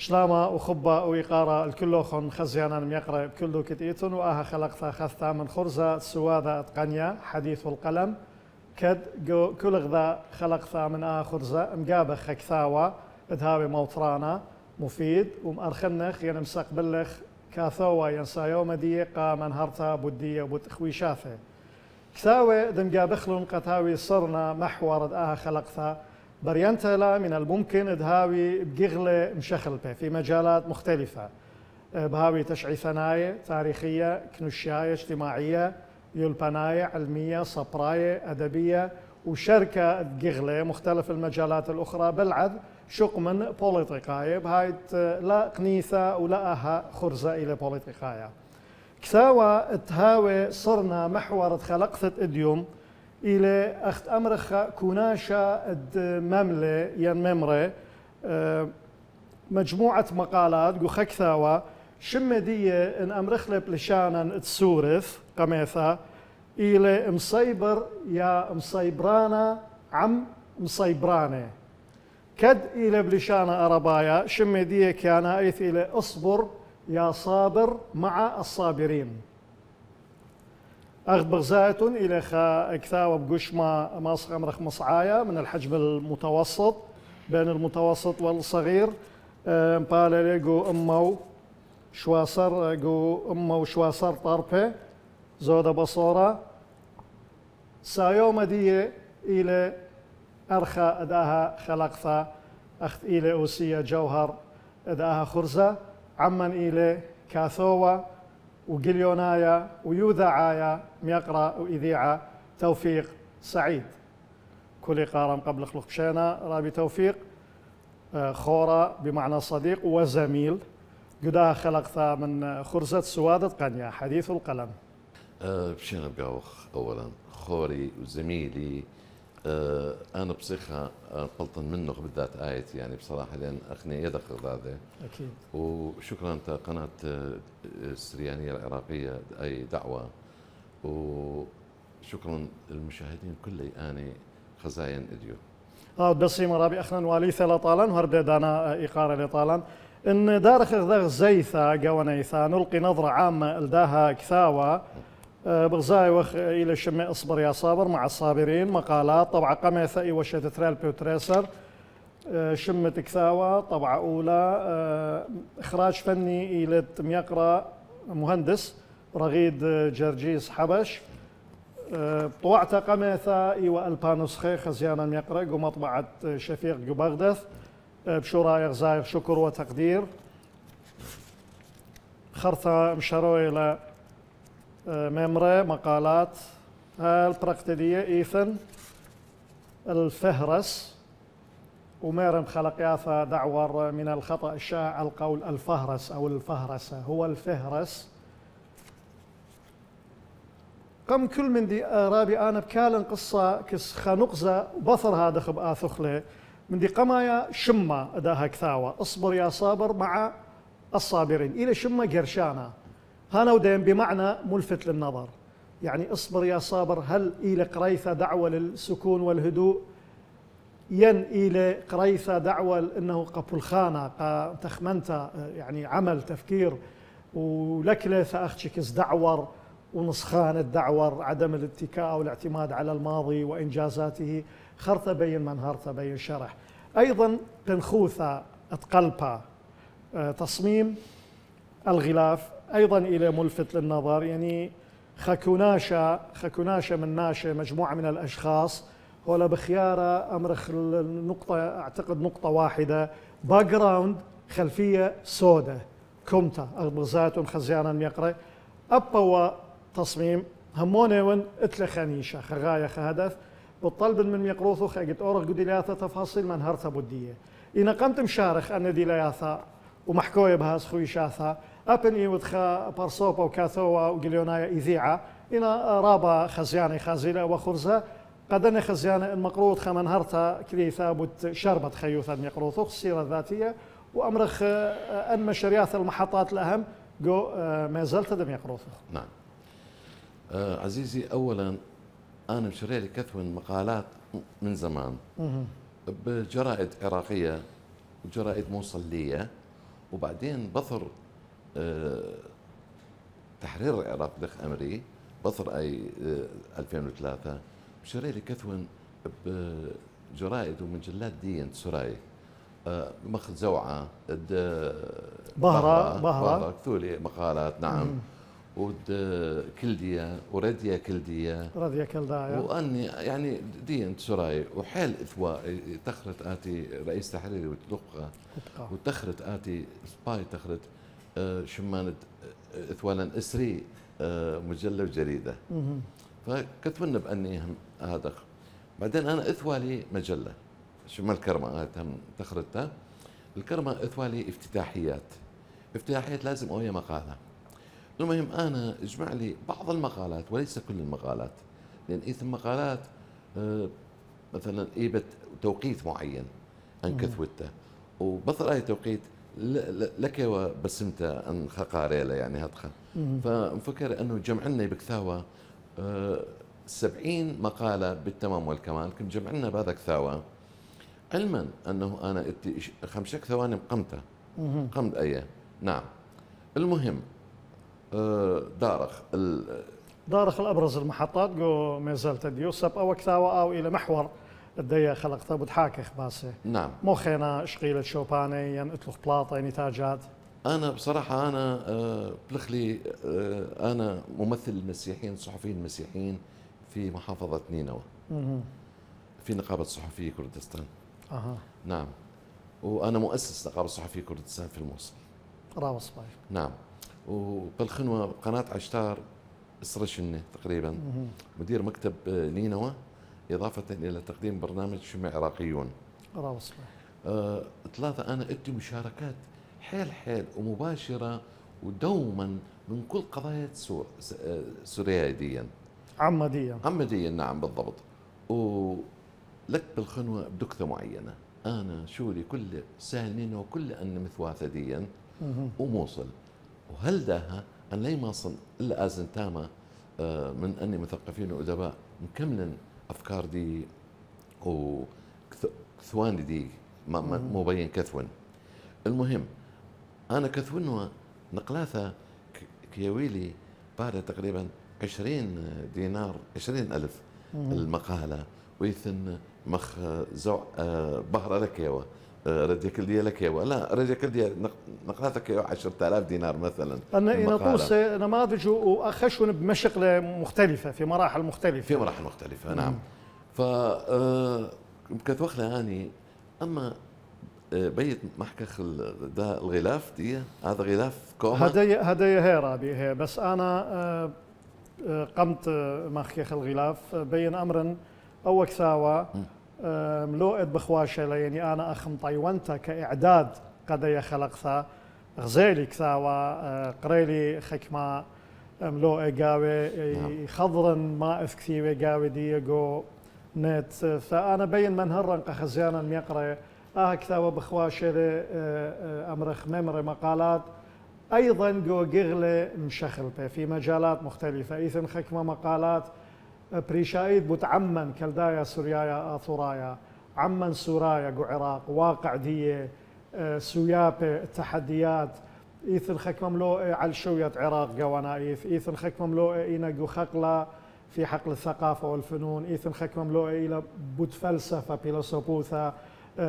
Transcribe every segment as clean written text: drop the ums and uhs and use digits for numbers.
شلاما وخبا ويقارا الكلوخن خزيانا ميقرا كلو كتيتون وآها خلقتا خثتا من خرزة سوادة اتقنيا حديث القلم كد كل غذا خلقتا من خرزة مقابخ خكثاوا ادهاوي موطرانا مفيد ومأرخنخ ينمسق بلخ كاثوا ينسا يوم ديقا من هرتا بودية وبتخويشافه كثاوي دمقابخلون قتاوي صرنا محور ادها خلقتا برينتلا من الممكن ادهاوي بقغلة مشخلبة في مجالات مختلفة بهاوي تشعي ثنايا تاريخية كنوشياية اجتماعية يلبناية علمية صبراية أدبية وشركة قغلة مختلف المجالات الأخرى بالعد شق من بوليتيقاية بهاي لا قنيثة ولا أها خرزة إلى بوليتيقاية كساوى تهاوي صرنا محور خلقت اديوم إلى أخت أمرخ كوناشا مملة ين ممرة مجموعة مقالات جو خكثاوى شمدية إن أمرخ لبلشانا تسورث قميثا إلى مصيبر يا مصيبرانا عم مصيبرانة كد إلى بلشانا أربايا شمدية كان أيث إلى أصبر يا صابر مع الصابرين أخبر زايتون إلى كثاوة بقشمة ماسخ أمرخ مصعايا من الحجم المتوسط بين المتوسط والصغير مبالي جو أمو شواصر جو أمو شواصر طرفة زودة بصورة سايوم دي إلى أرخى أداها خلقثا أخت إلى أوسية جوهر أداها خرزة عمن إلى كاثوة وقليونايا ويوذعايا ميقرأ وإذيعة توفيق سعيد كل قارم قبل خلق بشينا رابي توفيق خورة بمعنى صديق وزميل قداها خلقتها من خرزة سوادة قنيا حديث القلم بشينا بقاوخ أولا خوري وزميلي أنا بصيغة بلطن منه بالذات آيتي يعني بصراحة لأن أخني يدخ هذا أكيد وشكرا قناة السريانية العراقية أي دعوة وشكرا للمشاهدين كل آني خزاين إديو بسيمة رابي أخنا واليثة لطالان وهرد دانا إيقارة لطالان إن دارخ ذغ زيثا قوانيثا نلقي نظرة عامة لداها كثاوة بغزاي وخ إلى شمع أصبر يا صابر مع الصابرين مقالات طبعا قميثة إي وشة تريل بيوتريسر شمة كثاوة طبعا أولى إخراج فني إلى ميقرأ مهندس رغيد جرجيس حبش طوعت قميثة إي والبانوسخي خزيانا ميقرأ جو مطبعة شفيق جو بغدث بشوراي غزاي شكر وتقدير خرطة مشروي إلى ميمرة مقالات البراكتيدية إيثن الفهرس وميرم خلقياثا دعور من الخطأ الشائع القول الفهرس أو الفهرسة هو الفهرس قم كل من دي رابي أنا بكالن قصة كس خنقزة بثر هذا خب آثخلة من دي قمايا شمة أداها كثاوة أصبر يا صابر مع الصابرين إلى شمة قرشانة هانا ودين بمعنى ملفت للنظر يعني اصبر يا صابر هل إلى قريثة دعوة للسكون والهدوء ين إلى قريثة دعوة إنه قبل خانة تخمنت يعني عمل تفكير ولكلة أختشكس دعور ونسخان الدعور عدم الاتكاء والاعتماد على الماضي وإنجازاته خرطة بين منهرته بين شرح أيضا تنخوثة أتقلبها تصميم الغلاف أيضا إلى ملفت للنظر يعني خكوناشا من ناشا مجموعة من الأشخاص هو بخيارة أمرخ النقطة أعتقد نقطة واحدة باك جراوند خلفية سوداء كومتا أغبغزات خزيانا يقرأ أبوا تصميم همونيون اتلخانيشا خغاية خهدف بالطلب من يقروثو خاقت أورغ قديلياثا تفاصيل من هرتا بودية إن قمت مشارخ أن ديلياثا ومحكوية بهاز خويشاثا أبن إيودخا بارسوبا وكاثوا وقليونايا إذيعة إنا رابا خزياني خازيلة وخرزة قدني خزيانة المقروض خمن هرتا كلي ثابت شربت خيوثا ميقروثو السيرة الذاتية وأمرخ أن مشاريات المحطات الأهم جو ما زلت دم يقروثو. نعم. عزيزي أولا أنا مشري لي كثوة مقالات من زمان بجرائد عراقية وجرائد موصلية وبعدين بثر تحرير العراق دخ أمري بثر أي 2003 شري لي كثون بجرائد ومجلات دي سراي مخ زوعة بهرة كثولي مقالات نعم ود كلدية ورديا كلدية رديا كلدايا واني يعني دي سراي وحيل اثواء تخرت اتي رئيس تحريري وتلقى وتخرت اتي سباي تخرت شمانة اثوالا اسري مجله وجريده فكتبنا باني هم هذا بعدين انا اثوالي مجله شمال الكرمه هم تخرتها الكرمه اثوالي افتتاحيات لازم اويا مقاله المهم انا اجمع لي بعض المقالات وليس كل المقالات لان ايث المقالات مثلا ايبت توقيت معين ان كثوته وبطل اي توقيت لك وبسمت ان خقاريله يعني هدخه فمفكر انه جمعنا بكثاوه 70 مقاله بالتمام والكمال كنت جمعنا بهذا كثاوه علما انه انا خمسة ثواني قمت ايه نعم المهم دارخ الابرز المحطات جو ما زالت ديوسب او كثاوه او الى محور الديا خلقتها بتحاكخ باسه نعم مو خينا شقيله شوباني ين اطلق بلاطه نتاجات انا بصراحه انا بلخلي انا ممثل المسيحيين الصحفيين المسيحيين في محافظه نينوى في نقابه صحفي كردستان نعم وانا مؤسس نقابه صحفي كردستان في الموصل راوس باي نعم وبالخنوه قناه عشتار اسرشني تقريبا مدير مكتب نينوى إضافة إلى تقديم برنامج شمع عراقيون راوس ثلاثة أنا أدي مشاركات حيل ومباشرة ودوما من كل قضايا سوريا عمديا نعم بالضبط ولك بالخنوة بدكتة معينة أنا شوري كل سالنين وكل أن مثواثة ديا وموصل وهل داها أن لي ماصل إلا آزن تامة من أني مثقفين وأدباء مكملا افكار دي وكثوان دي مو بين كثون المهم انا كثون نقلاثه كيويلي بعد تقريبا 20 دينار 20,000 المقاله ويثن مخ زوع بهره لكيوه رجع كل دي لكيوه لا رجع كل دي نقلاثه كيوه 10,000 دينار مثلا انا نطوس نماذج واخشون بمشقله مختلفه في مراحل مختلفه نعم ف كتوخله اني اما بيت محكخ ده الغلاف دي هذا غلاف كوما هدايا هي رابي هي بس انا قمت محكخ الغلاف بين امر او كثاوه ملوءت بخواشه يعني انا اخم طيونتا كاعداد قضيه خلقتها غزيلي كثاوه قريلي خكمه ملوء قاوي خضرا ما اثكثيوي قاوي ديجو نت فانا بين من هرن خزيانا ميقرا كثاوه بخواشه امرخ ممر مقالات ايضا جو قغله مشخل في مجالات مختلفه ايثن خكمه مقالات بريشايد بتعمن كالدايا سوريايا اثورايا عمن سورايا جو عراق واقع ديه سويابه التحديات ايثن خك مملوء على شويه عراق جوانايث ايثن خك مملوء اينا جو خقله في حقل الثقافه والفنون ايثن خك مملوء الى بود فلسفه بيلوسوبوثا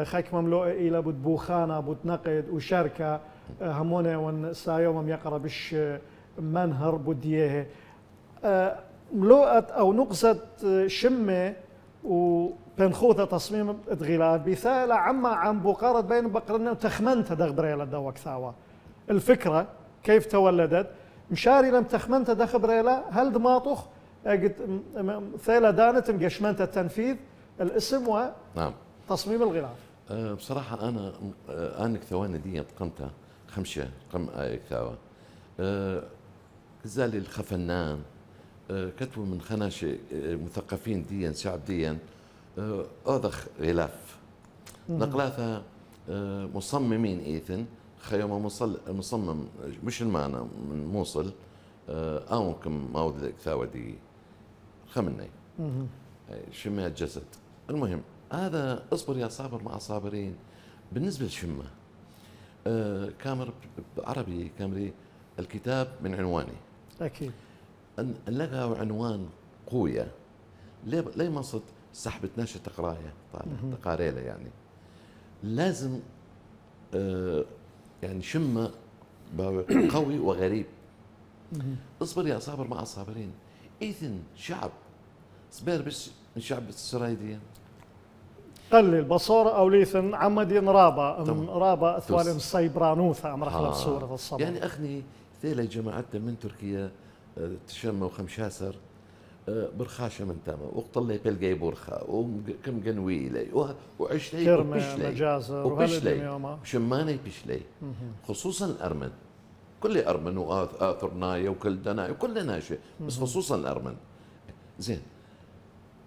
خك مملوء الى بود بوخانه بود نقد وشركه همونه ون سايوم يقرا بش منهر بوديه ملوءت او نقصت شمه وبنخوثة تصميم ادغيلات بثالة عم بقارة بين بقرنا وتخمنت دغبريلا دوك ثاوى الفكرة كيف تولدت مشاري لم تخمنت دغبريلا هل دماطخ ثالة دانت مقشمنت التنفيذ الاسم وتصميم الغلاف بصراحة أنا كثواني دي قمتها خمسة كثاوة كذلك الخفنان كتبوا من خناشة مثقفين ديا شعب ديا أوضخ غلاف نقلاثها مصممين إيثن خيوم مصمم مش المعنى من موصل ممكن ماود كثاوة دي خمني شمة الجسد المهم هذا اصبر يا صابر مع صابرين بالنسبة للشمة كامر عربي كامري الكتاب من عنواني اكيد ان لقى عنوان قويه ليه ما صرت سحبتناش تقرايه طالع تقاريله يعني لازم يعني شمه قوي وغريب. اصبر يا صابر مع الصابرين. اذن شعب صبر بس من شعب السرايديه قلل بصورة أو ليثن عمدين رابا أثوالهم السيبرانوثة أمر خلف سورة الصبر يعني أخني ثيلة جماعتنا من تركيا تشموا خمشاسر برخاشة من تاما وقطلي بلقي برخة وكم قنويلي وعشلي وبشلي وشماني بشلي خصوصا الأرمن كل أرمن وآثر نايا وكل دناي وكل ناشئ بس خصوصا الأرمن زين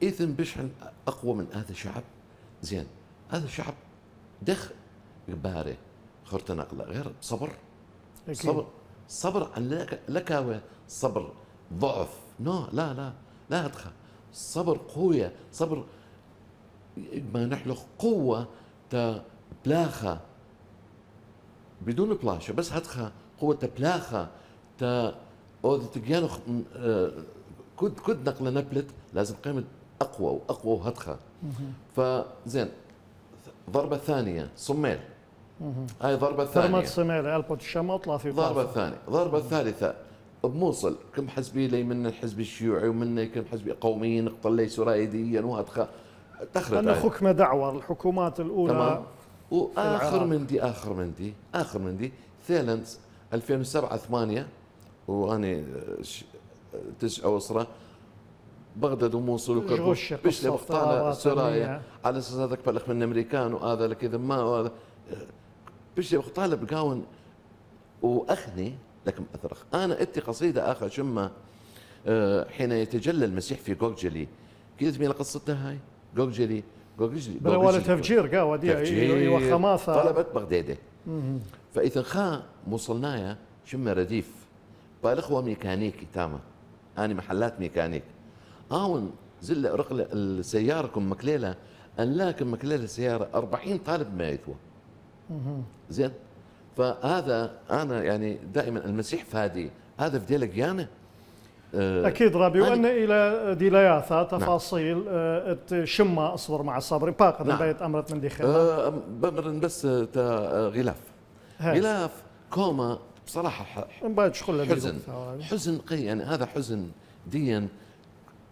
إذن بشحن أقوى من هذا الشعب زين هذا الشعب دخ باري خرت نقله غير صبر أكيد. صبر عن لكاوي صبر ضعف لا ادخل صبر قوية صبر ما نحلق قوة بلاخة بدون بلاشة بس هدخل قوة بلاخة تجيانخ كد نقله نبلت لازم قيمة أقوى وأقوى وهدخل فزين ضربة ثانية صميل هاي ضربة ثانية ضربة صميل ألبوت الشمط لا في ضربة ثانية ضربة ثالثة بموصل كم حزبي لي من الحزب الشيوعي ومن كم حزبي قوميين اقتلي سرايديا وهدخل تخرج أنه حكم دعوة الحكومات الأولى تمام وآخر من دي ثيلاند 2007 8 وأنا 9 أسرة بغداد وموصل وكركوك بشلي بخطالة سرايا على اساس هذاك بلغ من الامريكان وهذا لكذا ما وهذا بشلي بخطالة بقاون واخني لكم اثرخ انا اتي قصيده اخر شمه حين يتجلى المسيح في جوجلي كذا تبين قصتها هاي جوجلي ولا تفجير قاوة دي وخماثة طلبت بغداده فاذا خا وصلنايا شمه رديف بالاخوه ميكانيكي تاما اني محلات ميكانيك هاون زل رقل السيارة كم مكليلة أن لا كم مكليلة سيارة 40 طالب ما يتوى زين فهذا أنا يعني دائما المسيح فادي هذا في ديلك يانا أكيد ربي وأن إلى ديلياثا تفاصيل شمة أصبر مع الصبر باقر بيت أمرت من دي خير بمرن بس غلاف كوما بصراحة حزن قي يعني هذا حزن ديا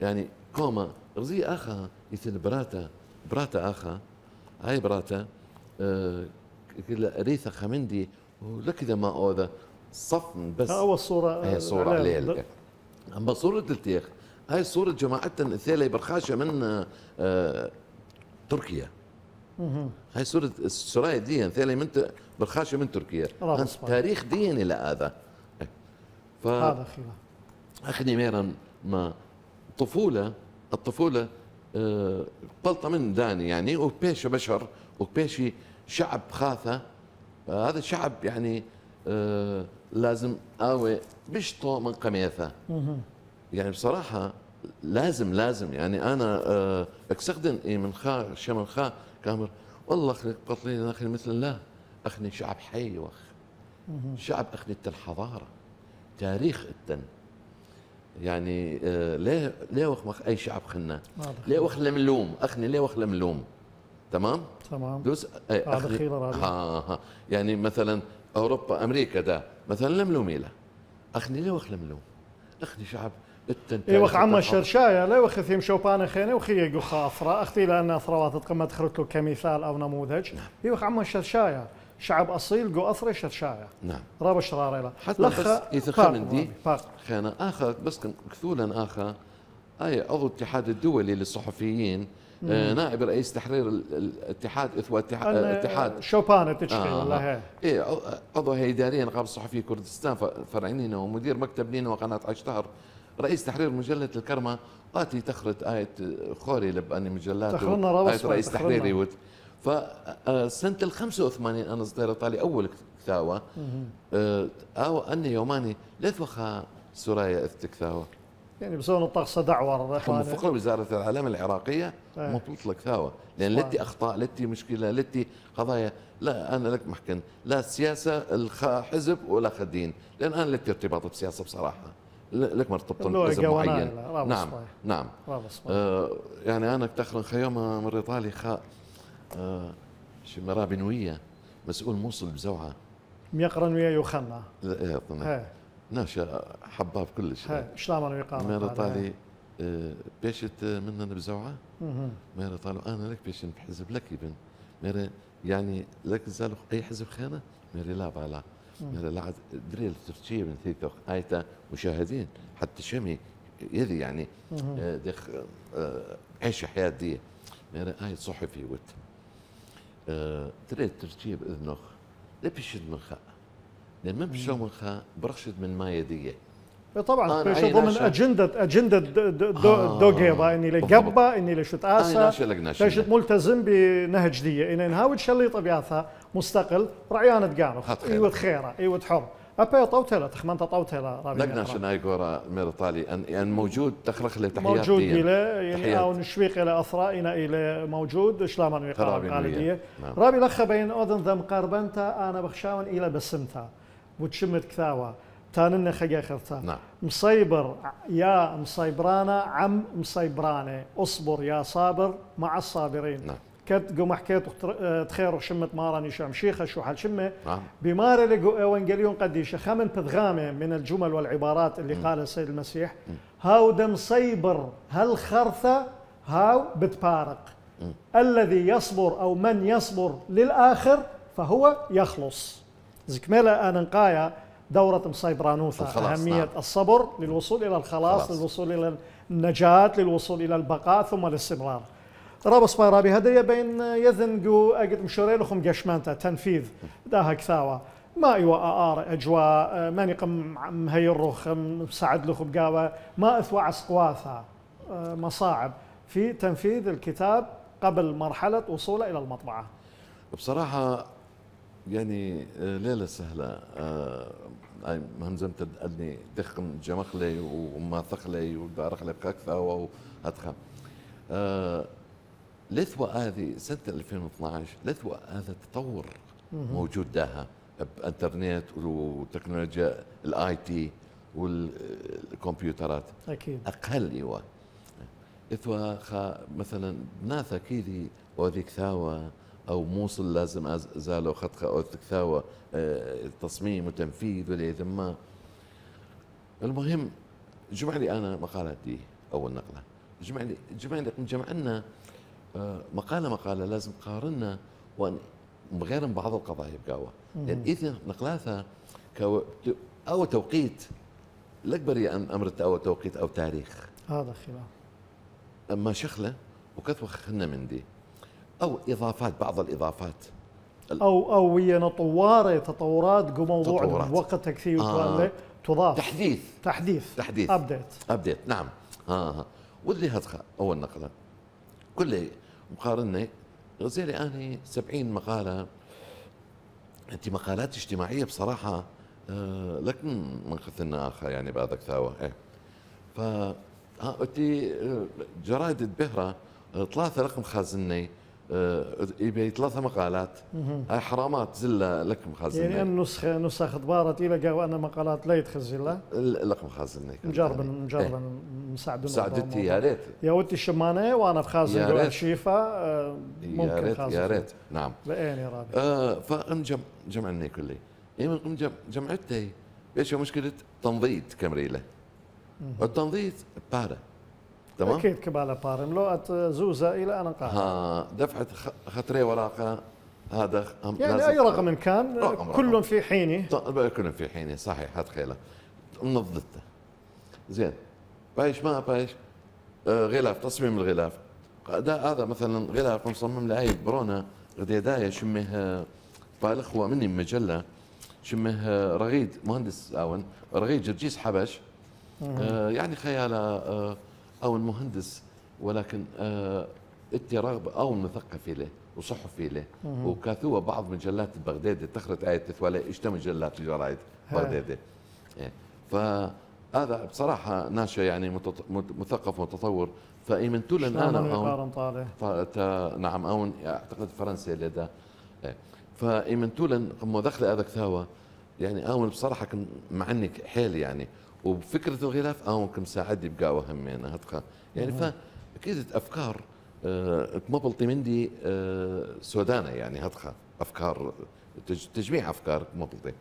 يعني كوما غزي اخا مثل براتا اخا هاي براتا ريثا خمندي ولكذا ما اوذا صفن بس اول صوره هي صوره عليه اما صوره التيخ هاي صوره جماعتنا الثيله برخاشه من تركيا هاي صوره السرايا دي ثيله من برخاشه من تركيا تاريخ دين الى هذا هذا اخني ميرا ما الطفولة بلطة من داني يعني وبيش بشر وبيشي شعب خاثة هذا الشعب يعني لازم آوي بشطو من قميثة يعني بصراحة لازم يعني أنا أكسخدن من خا شمن خا كامر والله أخني قتلين أخني مثل الله أخني شعب حي وخ شعب أخني الحضارة تاريخ التن يعني ليه وخ اي شعب خلنا ليه وخ ملوم اخني ليه وخ ملوم تمام دوس هذا يعني مثلا اوروبا امريكا ده مثلا ملومي له اخني ليه وخ ملوم اخني شعب اي وخ عم الشرشايه ليه وخ ثيم شوبان خينه وخي جو خافره اختي لان ثروات قمه تخرج له كمثال او نموذج اي وخ عم الشرشايه شعب اصيل جو اثر شرشايه نعم راب الشراريله حتى بس يتخمن دي خينا اخر بس كثولا اخر اي عضو الاتحاد الدولي للصحفيين نائب رئيس تحرير الاتحاد اتحاد شوبان تشكي والله ايه عضو هيئه اداريه نقابه الصحفيه كردستان فرعينينا ومدير مكتب لينا وقناه عشتهر رئيس تحرير مجله الكرمه آتي تخرت آية خوري لبأني مجلات آية رئيس تحريري فسنة ال 85 أنا صديرت علي أول كثاوة أو أني يوماني ليت وخا سرايا كثاوة يعني بزون الطقس دعور موفق وزارة الإعلام العراقية مطلوط لك ثاوى، لأن لتي أخطاء، لتي مشكلة، لتي قضايا. لا أنا لك محكن لا السياسة حزب ولا خدين، لأن أنا لتي ارتباط بسياسة بصراحة لك مرتبط بحزب معين. نعم نعم. يعني أنا كتخرن خيومة من إيطالي خاء شي مرابنوية مسؤول موصل بزوعة ميقرن ويا يوخنا ناشا حباب كلش. شلون انا يقارن مير إيطالي بيشت مننا بزوعة مير إيطالي أنا لك بيش بحزب لك ابن مير يعني لك زالو أي حزب خانة مير لا بالا مير لا دريل ترتشي من ثيك آيتا مشاهدين حتى شمي يدي يعني دخ عيش حياة دي مير آية صحفي وت دريل ترتشي بإذنه لا بيشد من خاء لأن ما بيشو من خاء برشد من ما يديه طبعا بيش ضمن أجندة دوغيبا إني لقبا إني لشت آسا ليش ملتزم بنهج دية إني نهاود شليطة بياثا مستقل رعيانة قانف إيوة خيرة إيوة حر أبي طوتلا تخمنت طوتلا لقنا شناي كورا مير إيطالي أن موجود تخرخ له تحيات موجود إلى يعني أو نشويق إلى أثرائنا إلى موجود شلامن ويقال قالدية رابي لخ بين أذن ذم قربنتا أنا بخشاون إلى بسمتا وتشمت كثاوة تانن خجا خرتا نعم. مصيبر يا مصيبرانا عم مصيبرانه اصبر يا صابر مع الصابرين نعم. كت قوم حكيت تخير شمت ماراني شام شيخه شو حال شمه نعم. بمار لقوا ايوانجليون قديش خمن بضغامه من الجمل والعبارات اللي قالها السيد المسيح هاو دم صيبر هالخرثه هاو بتبارق الذي يصبر او من يصبر للاخر فهو يخلص زكمله انا نقايا دورة مصيبرانوثا أهمية نعم. الصبر للوصول إلى الخلاص للوصول إلى النجاة للوصول إلى البقاء ثم الاستمرار رابا سبارابي هدايا بين يذنقو أجد مشورين لكم جشمانتا تنفيذ داها كثاوة ما إيوا آر أجواء ماني قم مهيروخ مساعد لكم قاوة ما إثوى عسقواثا مصاعب في تنفيذ الكتاب قبل مرحلة وصوله إلى المطبعة. بصراحة يعني ليلة سهلة همزمت أدني دخم جمخلي وما ثقلي ودارخلي بكثا وأدخم لثوى هذه سنة 2012 لثوى هذا تطور موجود داها بانترنت وتكنولوجيا الاي تي والكمبيوترات اكيد اقل ايوه لثوى مثلا ناثا كيدي وذيك ثاوى او موصل لازم زالو خطخه او ثاوى تصميم وتنفيذ ولا ثم المهم جمع لي انا مقالات دي اول نقله جمع لي جمعنا مقاله لازم قارنا وغير من بعض القضايا بقاوه لان اذا نقلاتها او توقيت الاكبر ان امرت او توقيت او تاريخ هذا خلاف اما شخله وكثوه خلنا من دي او اضافات بعض الاضافات او ويا تطورات موضوع وقت كثير تضاف تحديث ابديت نعم واللي هدخل اول نقله كل مقارنه غزالي اني 70 مقاله انت مقالات اجتماعيه بصراحه لكن من خثنا اخر يعني بعدك ثاوى ف انت جرايد البهره 3 رقم خازني يبي 3 مقالات هاي حرامات زله لكم خازني يعني نسخ اخبارات الى قالوا ان مقالات لا يتخزن لكم خازني مجربا مساعدتي يا ريت يا ودي الشمانه وانا بخازن ارشيفه ممكن خازن يا ريت نعم بقين يا رابي فانجم جمعني كلي يمكن جمعتي ايش مشكله تنظيط كمريله والتنظيط بارا تمام اكيد كباله بارم لو زوزه الى انا قاعد دفعه خطري وراقه هذا يعني اي رقم إن كان كل في حينه كل في حينه صحيح هات خيله منظته زين بايش ما بايش غلاف تصميم الغلاف هذا مثلا غلاف مصمم لهي برونا غديدايه شمه بالاخوه مني مجله شمه رغيد مهندس اون رغيد جرجيس حبش يعني خياله او المهندس ولكن اتي رغبه او مثقف له وصحفي له وكاثوه بعض مجلات بغداد تخرج آية ثوالي اشتا مجلات جرايد بغداد ف هذا بصراحة ناشئ يعني مثقف ومتطور، فإيمنتو لن أنا نعم أون أعتقد فرنسا اللي ده فإيمنتو لن دخل هذا كثاوة يعني أون بصراحة كم معنك حيل يعني، وبفكرة الغلاف أون كم ساعد يبقى وهم يعني هتخا يعني فأكيد أفكار مبلطي مندي سودانة يعني هتخا أفكار تجميع أفكار مبلطي.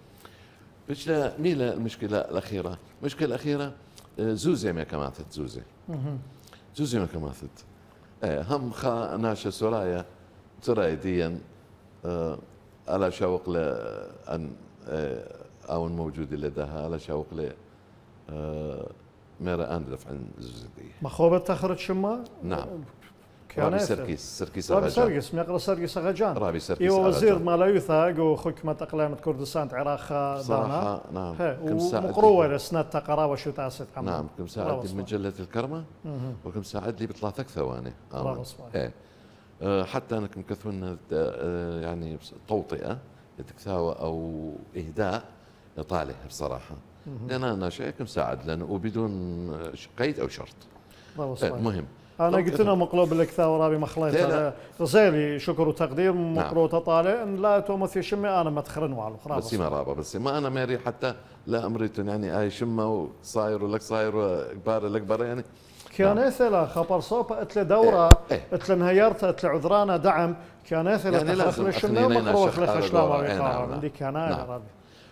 بش لا ميلا المشكلة الأخيرة، المشكلة الأخيرة زوزي ما كماثت زوزي ما كماثت هم خا ناشا سرايا سرايا ديا على شوق لأن أو موجود لدها على شوق ل ميرا أندرف عن زوزي دي مخوبة تخرج شما؟ نعم رابي سركيس رابي سركيس ميقرا سركيس أغاجان رابي سركيس إيوا وزير مالايوثا جو حكمة أقليم كردستان عراق دانا نعم ومقروة لسنة قراوة شو تاسد عمل نعم كم ساعد لي مجلة الكرمة وكم ساعد لي بثلاثة ثواني حتى أنا كم كثونا يعني توطئة تكثاوة أو إهداء طالع بصراحة لأن أنا شيء كم ساعد لأنه وبدون قيد أو شرط مهم. أنا قلت لنا مقلوب الكثاء ورابي مخليت غزالي شكر وتقدير مقروط طالع إن لا تومث شمي أنا ما تخرن وعلو خلاص بس ما رابا بس ما أنا ماري حتى لا أمريتن يعني أي شمة وصاير ولك صاير وكبار الأكبر يعني كانت لا خبر صوب أتل دورة أتل انهيارت أتل عذرانا دعم كانت لا يعني تخلخ الشمي ومقروط لخشلام عندي كان رابي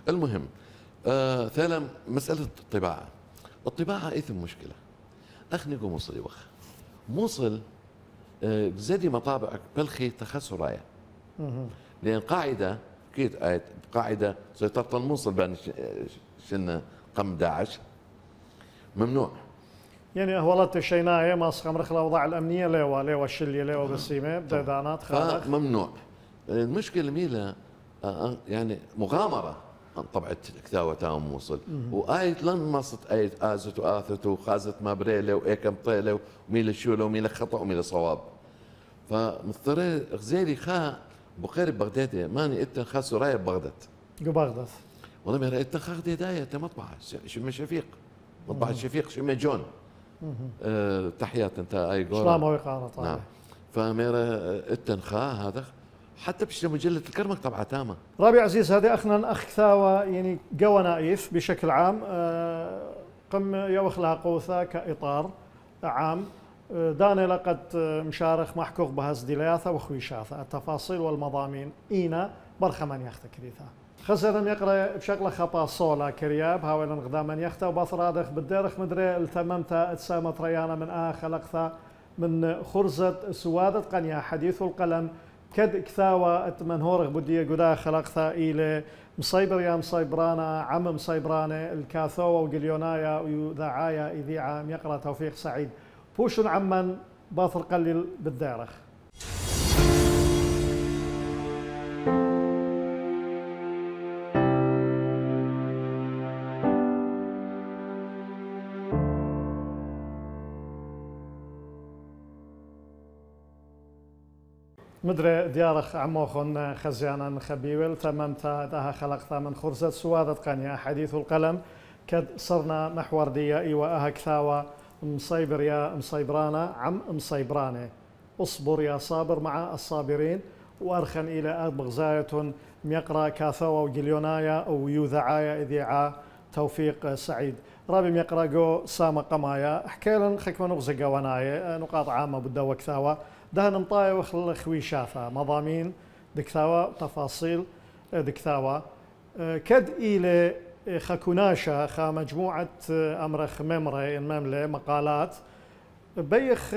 المهم ثالث مسألة الطباعة إثم مشكلة أخنقوا موصل يوخ موصل زادي مطابعك بلخي تخسرايا لأن قاعدة كيد قاعدة سيطرة الموصل بين شن قم داعش ممنوع يعني هولت الشيناية ما سخمرخ الأوضاع الأمنية ليوا الشلية ليوا بالسيمة بدانات خالق ممنوع. المشكلة ميلا يعني مغامرة طبعت كثاوة تاهم موصل وآيت لن مصت آيت آزت وآثت وخازت ما بريلة وإيكم طيلة وميلا شولة وميلا خطأ وميلا صواب فمضطر غزيلي خا بخير بغدادي ماني إنت خا سرايا ببغداد بغداد والله ما رأيت خا داية مطبعة شم شفيق مطبعة شفيق شم جون تحيات انت اي جورا سلام وقارة طبعا نعم فميرا التنخاء هذا حتى بش مجلة الكرمك طبعا تامة رابع عزيز هذه أخنا أخ ثاوى يعني قوى نايف بشكل عام قم يوخلها قوثة كإطار عام داني لقد مشارخ محكوك بهز ديلياثة وخويشاثة التفاصيل والمضامين إينا برخمن يخت كريثة خزر يقرأ بشكل خطا صولا كرياب هاولا غداما يخت وباثرادخ بالديرخ مدري التممت اتسامت ريانا من خلقثة من خرزة سوادة قنيا حديث القلم كد كثاوة اتمنهورغ بدي قدا خلقثة إلى مصيبر يا مصيبرانا عم مصيبرانا الكاثوة وقليونايا ويذاعايا إذيعا يقرأ توفيق سعيد بوشن عمن باثر قليل بالديرخ مدري ديارخ عموخن خزيانا خبيول تممت دها خلقتا من خرزة سوادة قنيا حديث القلم كد صرنا محور ديائي وأها كثاوة مصيبر يا مصيبرانا عم مصيبراني اصبر يا صابر مع الصابرين وأرخن إلى أبغزاية ميقرا كاثوة وجليونايا أو يوذعايا إذيعا توفيق سعيد رابي ميقرا جو سامة قمايا حكيلن خكما نغزق ونايا نقاط عامة بدا وكثاوة دهن مطايا وخل خويشاثة مضامين دكثاوة تفاصيل دكثاوة كد إلى خكوناشا خا مجموعة أمرخ ممري المملة مقالات بيخ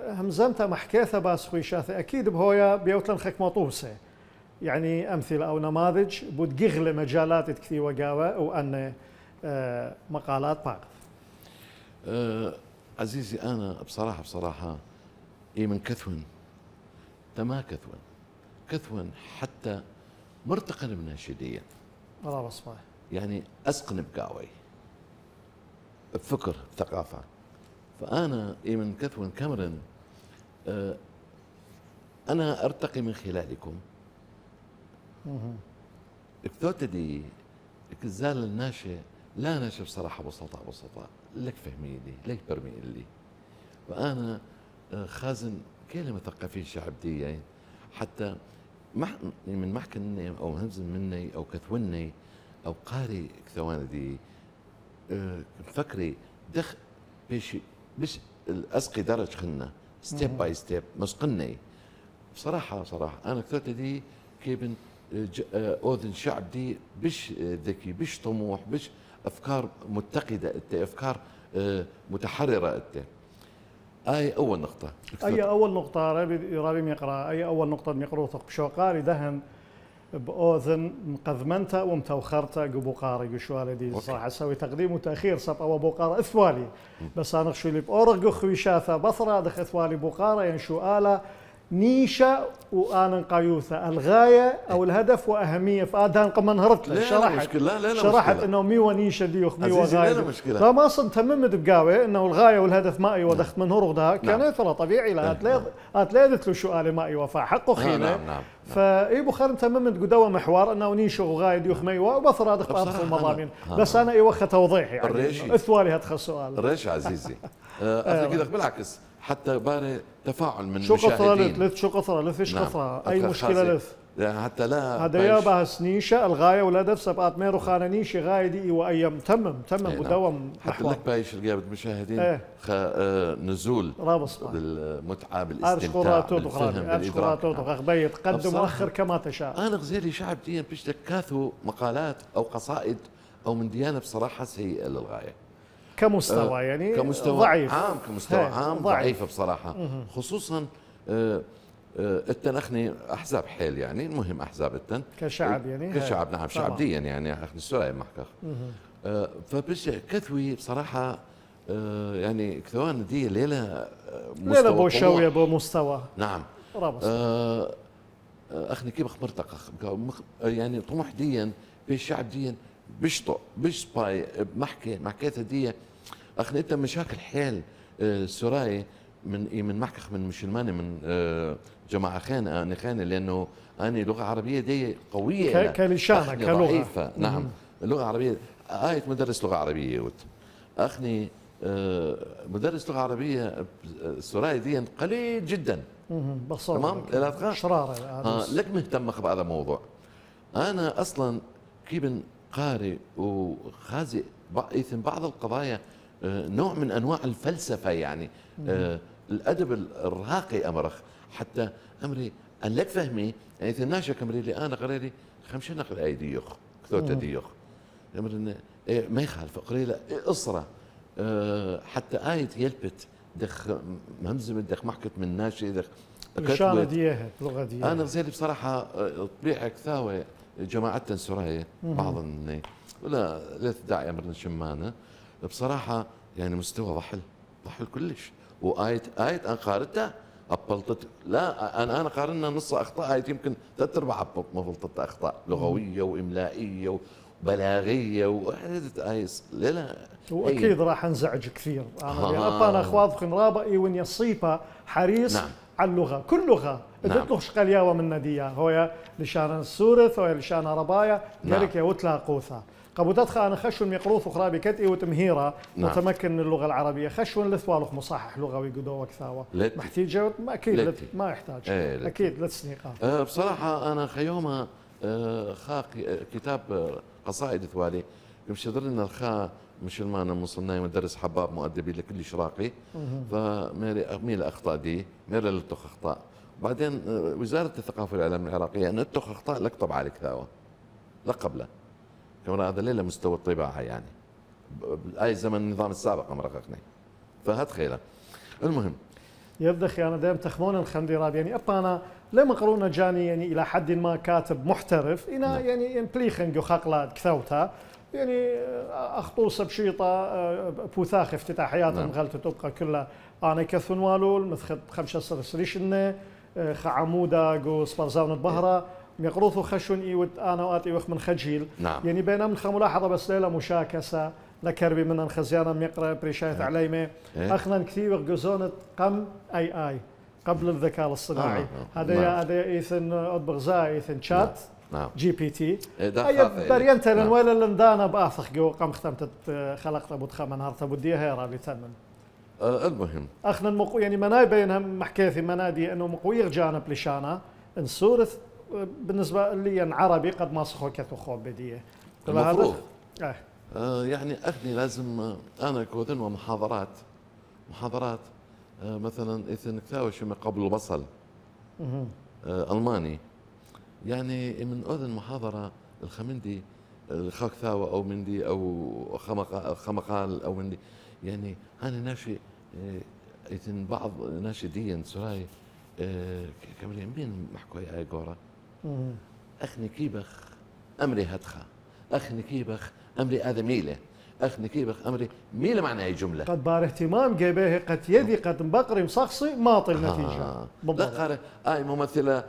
همزمتا محكيثة باس خويشاثة أكيد بهويا بيوتلن خك مطوسة يعني أمثلة أو نماذج بتقغل مجالات كثي وقاوة وأن مقالات باقف عزيزي أنا بصراحة إيه من كثون تما كثون حتى مرتقن من هالشدية يعني أسقن بقاوي بفكر ثقافة فأنا إيه من كثون كامرن أنا أرتقي من خلالكم اكتوت دي الزال الناشئ لا أنا شوف صراحة بسطاء لك فهمي لي لك برمي لي. وأنا خازن كلمة ثقافية شعبية حتى من محكني أو همزن مني أو كثوني أو قاري كثوان دي فكري دخ بش الأسقي درج خلنا ستيب باي ستيب مسقني بصراحة أنا كثرت دي كيبن أذن شعب دي بش ذكي بش طموح بش أفكار متقدة أفكار متحررة أي أول نقطة أي أول نقطة رابي يقرأ أي أول نقطة يقروثق بشوقاري دهن بأذن مقذمنتا ومتوخرتا قبوقاري قشوالي دي صراحة سوي تقديم وتأخير صب أو بوقارة إثوالي بس أنا خشولي بأورق خويشاثا بصرة دخ إثوالي بوقارة ينشو آلة نيشة وأنا قيوثة الغاية أو الهدف وأهمية فأدان قمن هرت له شرحت إنه ميوة نيشة ديوخ ميوة غاية لا ما صن تممت بقاوة إنه الغاية والهدف ما أيوة دخت من هرغ ده كان ترى طبيعي لا أتلاقيت له شو آلة ما أيوة فحقه خينة فإي بخار تممت قدوة محور إنه نيشة وغاية ديوخ ميوة وبصر دخت أدخل المضامين بس أنا أيوة توضيح يعني إثوالي هدخل السؤال الريش عزيزي أخي كده بالعكس حتى باري تفاعل من شو المشاهدين لث شو قطرة لث ايش قطرة أي مشكلة لث حتى لا هذا يا بهس نيشة الغاية والهدف سبقات ميرو خانة نيشة غاية دي وأيام تمم ودوم حتى لك بايش الجابة المشاهدين نزول رابص بالمتعة بالاستمتاع بالفهم بالإدراك أخبي تقدم وأخر كما تشاء أنا غزالي شعب دين بيش لك كاثو مقالات أو قصائد أو من ديانة بصراحة سيئة للغاية كمستوى يعني كمستوى ضعيف عام كمستوى عام ضعيفة بصراحة خصوصا التن أحزاب حيل يعني المهم أحزاب التن كشعب يعني كشعب نعم شعبيا يعني أخني السوري محكخ فبش كثوي بصراحة يعني كثوان دي ليلة ليلة بوشاوية بمستوى نعم أخني كيف مرتقى يعني طموح ديا بالشعب ديا بشطق بش باي محكيتها دي اخني انت مشاكل حيل سوراي من محكخ من مشلماني من جماعه خانه لانه انا لغه عربيه دي قويه كلشانه كلغه ضعيفه نعم اللغه العربيه مدرس لغه عربيه اخني مدرس لغه عربيه سوراي دي قليل جدا بصوت تمام شراره لك مهتم بهذا الموضوع انا اصلا كيبن قارئ وخازي بعض القضايا نوع من انواع الفلسفه يعني الادب الراقي امرخ حتى امري ان لك فهمي يعني الناشا امري اللي انا قريلي خمسة نقل اي ديوخ كثوته ديوخ امري ما يخالف قريله اسره حتى آية يلبت دخ مهمزم دخ محكت من ناشي دخ لشانة ديها لغة ديها انا غزالي بصراحه طبيعه كثاوي جماعتنا سرايا بعض ولا لا تدعي امرنا شمانه بصراحه يعني مستوى ضحل كلش وايه انا قارنتها ابلطت لا انا قارنا نص اخطاء ايه يمكن ثلاث ارباع مبلطت اخطاء لغويه واملائيه وبلاغيه وعدة ايس لا واكيد راح انزعج كثير انا اخواض رابئي وين يصيبها حريص نعم. على اللغه كل لغه ادت له شقلياوه من نديه هو لشان السورث هو لشان ربايا كرك وتلا قوثا قبودات انا خشون ميقروث اخرى بكتئي وتمهيره متمكن من اللغه العربيه خشون لثوالخ مصحح لغوي قدوه وكثاوه محتاج اكيد ما يحتاج اكيد لتسنيقه بصراحه انا خيومه خاقي كتاب قصائد ثوالي يمشي لنا الخاء مش المانا مصناي مدرس حباب مؤدبي لكل شراقي فميل اخطاء دي ميل للتخ اخطاء بعدين وزاره الثقافه والاعلام العراقيه ان التخ اخطاء لك طبعا عليك ثاوه لا قبله كمان هذا ليله مستوى الطباعه يعني اي زمن النظام السابق امرقني فهات خيله المهم يبدخ انا دائما تخمون الخنديرات يعني انا لما قرونا جاني يعني الى حد ما كاتب محترف انا يعني امبليخن خقلات كثوتها يعني اخطوصه بشيطه بوثاخ افتتاحيات مغلت تبقى كلها انا كثن والول مثل 5 سريشنه خعموده جو سبارزاون البهره يقروثوا خشون ايوت انا واتي وخ من خجيل يعني بينما من ملاحظه بس ليله مشاكسه لكربي من خزيانه ميقرا بريشايت عليمه اخنا كثير جزونه قم اي قبل الذكاء الاصطناعي هذا ايثن بغزاء ايثن شات نعم جي بي تي اي برينت لن ولا لندانا باثخ جو قام ختمت خلقت ابو تخمن هارت ابو دي هيرا بتمن المهم اخنا المقو يعني مناي بينهم محكيثي منادي انه مقوير جانب لشانا انسورث بالنسبه لي عربي قد ما صخو كثو خو بديه المفروض يعني اخني لازم انا كوذن ومحاضرات مثلا اذا كتاوش ما قبل البصل الماني يعني من اذن محاضره الخمندي الخاك ثاوى او مندي او خمقال او مندي يعني انا ناشي اذن بعض ناشدين سراي كمرين مين محكوي اي قوره اخني كيبخ امري هدخه اخني كيبخ امري ادميله اخني كيبخ امري ميله معنى هي جمله قد بار اهتمام جيبه قد يدي قد بقري مصخصي ماطي النتيجه لا قاري اي ممثله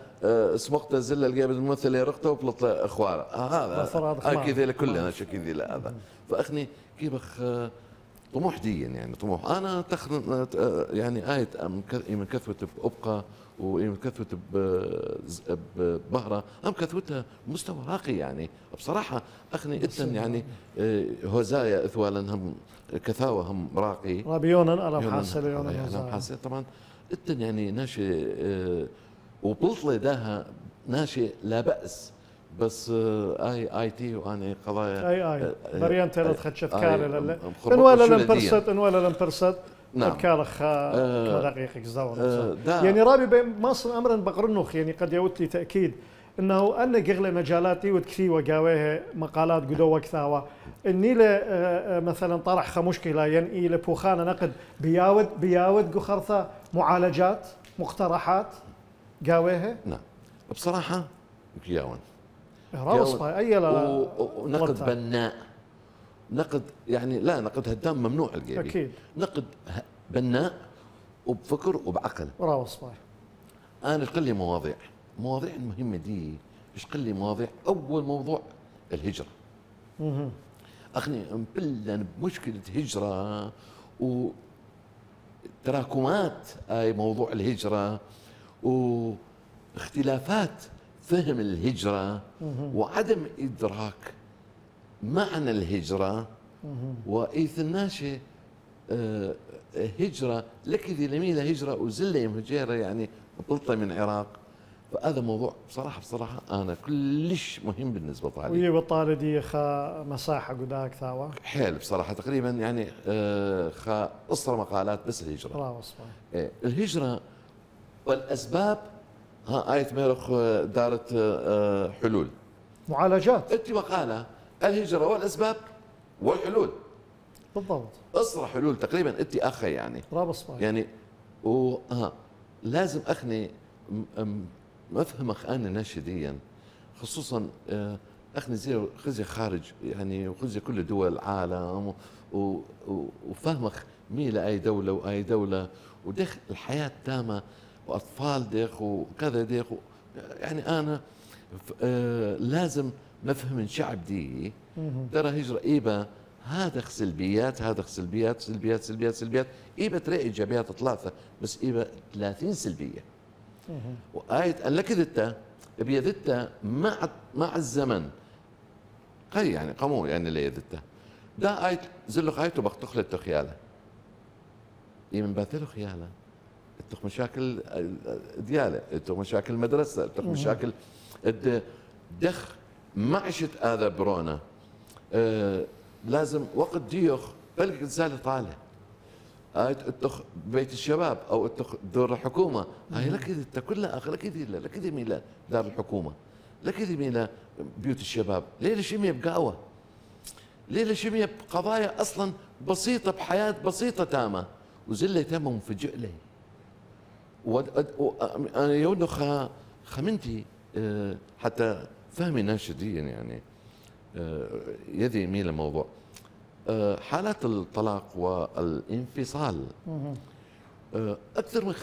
سمقت زله الجيب الممثله رقته وبلط اخوار هذا كذا كلنا كذا لا هذا فاخني كيبخ طموح دي يعني طموح انا يعني ايه من كثوه بابقى ومن كثوه ببهره ام كثوتها مستوى راقي يعني بصراحه اخني اتن يعني هوزايا اثوالا هم كثاوه هم راقي رابيونا انا محاسب محاسب طبعا اتن يعني ناشي وبلطلي داها ناشي لا باس بس اي تي وانا قضايا اي بريانت اللي تخشت كارل ان ولا لم برست ان ولا لم برست نعم كارخ دقيقك زور يعني رابي بين مصر امرا بقرنوخ يعني قد يوت لي تاكيد انه ان قغله مجالاتي وتكفي وقاويه مقالات قدو وكثاوه اني مثلا طرح مشكله ينئي لبوخانه نقد بياود قخرثه معالجات مقترحات قاويه نعم بصراحه كياون راسبا اي ونقد بناء نقد يعني لا نقد هدام ممنوع الجيبي اكيد نقد بناء وبفكر وبعقل راسبا انا قل لي مواضيع المهمه دي ايش قل لي مواضيع اول موضوع الهجره اخني مبلا بمشكله هجره وتراكمات اي موضوع الهجره واختلافات فهم الهجرة وعدم إدراك معنى الهجرة وإيث الناشي هجرة لكذي لميلة هجرة وزلة هجيرة يعني بلطة من العراق فهذا موضوع بصراحة أنا كلش مهم بالنسبة لي ويجي بالطالدي خا مساحة قداك ثاوى حيل بصراحة تقريبا يعني خا أسرة مقالات بس الهجرة الهجرة والأسباب آية ميرخ دارت حلول معالجات انت مقالة الهجرة والأسباب والحلول بالضبط أسرع حلول تقريبا انت أخي يعني يعني لازم أخني مفهمك أنا ناشديا خصوصا أخني زي خزي خارج يعني وخزي كل دول العالم وفهمك مين أي دولة وأي دولة ودخل الحياة تامة واطفال ديخ وكذا ديخ يعني انا لازم نفهم من شعب دي ترى هجره ايبه هذا سلبيات سلبيات ايبه ترى ايجابيات ثلاثه بس ايبه 30 سلبيه وايه ان لكذتا بيدتا مع الزمن قي يعني قمو يعني اللي يدتا دا ايه زلق ايته بختخ للتخياله من باثله خياله تخ مشاكل دياله تخ مشاكل مدرسه تخ مشاكل دخ معشة هذا برونا لازم وقت ديوخ بلق رسالة طالع تخ بيت الشباب او تخ دور الحكومه هاي لكذا كلها اخ لكذا ميلا دار الحكومه لكذا ميلا بيوت الشباب ليه شميه بقهوه ليه شميه بقضايا اصلا بسيطه بحياه بسيطه تامه وزله تامه مفجئ لي انا يودو خمنتي حتى فهمي ناشديا يعني يدي ميل الموضوع حالات الطلاق والانفصال اكثر من 50%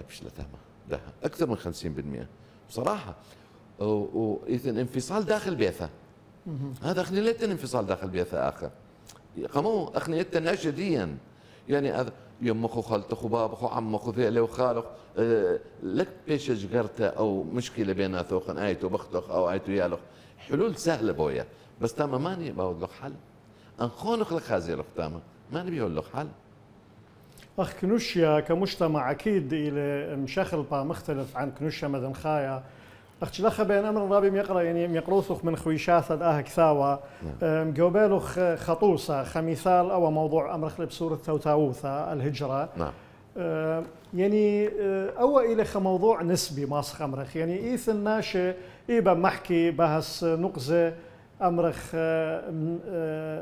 بشلة تامة اكثر من 50% بصراحه واذا انفصال داخل بيثه هذا اخني ليتن انفصال داخل بيثه اخر قاموا اخني ناشديا يعني يمخو خالتخو بابخو عمخو ذيلي وخالخ لك بيش جرته او مشكله بيناتو خن ايتو بختخ او ايتو يالخ حلول سهله بويا بس تاما ماني باود له حل انخونخ لك هذه تاما ماني بيقول له حل. اخ كنوشيا كمجتمع اكيد الى مشاخل مختلف عن كنوشيا مدن خايا اختي لخ بين امر رابي يقرا يعني يقروثخ من خويشاث كثاوه مجوبالخ خطوسه خمثال او موضوع امر خلب سوره توتاوثه الهجره نعم يعني او الى موضوع نسبي ماسخ امرخ يعني ايث الناشي ايبا محكي بهس نقزه امرخ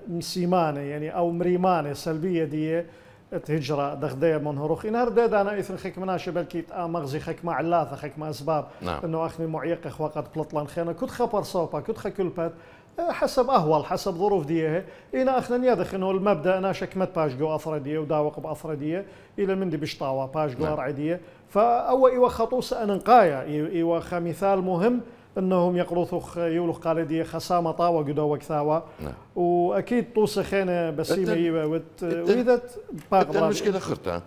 مسيمانه يعني او مريمانه سلبيه دي هجرة دغدية من هروخ إن هرداد أنا إثن خيك مناشي بلكي مغزي خيك مع علاثة خيك مع أسباب نعم. إنه أخني معيق وقت بلطلان خينا كنت خبر صوبا كنت خكلبات حسب أهول حسب ظروف ديه إنا أخنا يدخ إنه المبدأ أنا شكمت باجو أفردية وداوق بأفردية إلى من دي بشطاوة باجو نعم. أرعدية فأو إيوا خطوس أنقايا إيوا خمثال مهم انهم يقروثوخ يولوخ قالديه خسامه طاوه قدوه كثاوه نعم. واكيد طوسه خينه بسيمه ويدت باقي المشكله اخرتها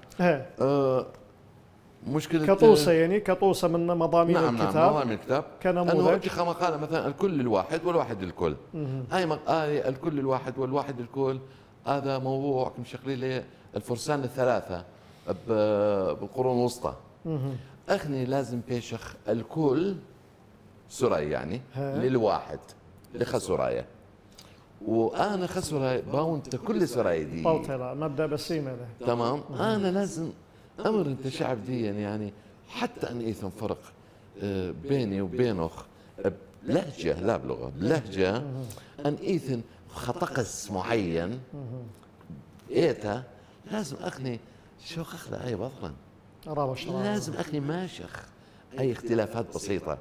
مشكله كطوسه يعني كطوسه من مضامين نعم الكتاب نعم مضامين الكتاب كنموذج انه قال مثلا الكل الواحد والواحد الكل هاي الكل الواحد والواحد الكل هذا موضوع مشغلين لي الفرسان الثلاثه بالقرون الوسطى اخني لازم بيشخ الكل سرايا يعني للواحد لخسرايا وانا خسرايا باونت كل سرايا دي طوطله مبدا بسيمه له تمام انا لازم امر انت شعب دي يعني حتى ان ايثم فرق بيني وبينك بلهجه لا بلغه بلهجه ان ايثن خطقس معين ايتا لازم اخني شو اخذ اي بطلا لازم اخني ماشخ اي اختلافات بسيطه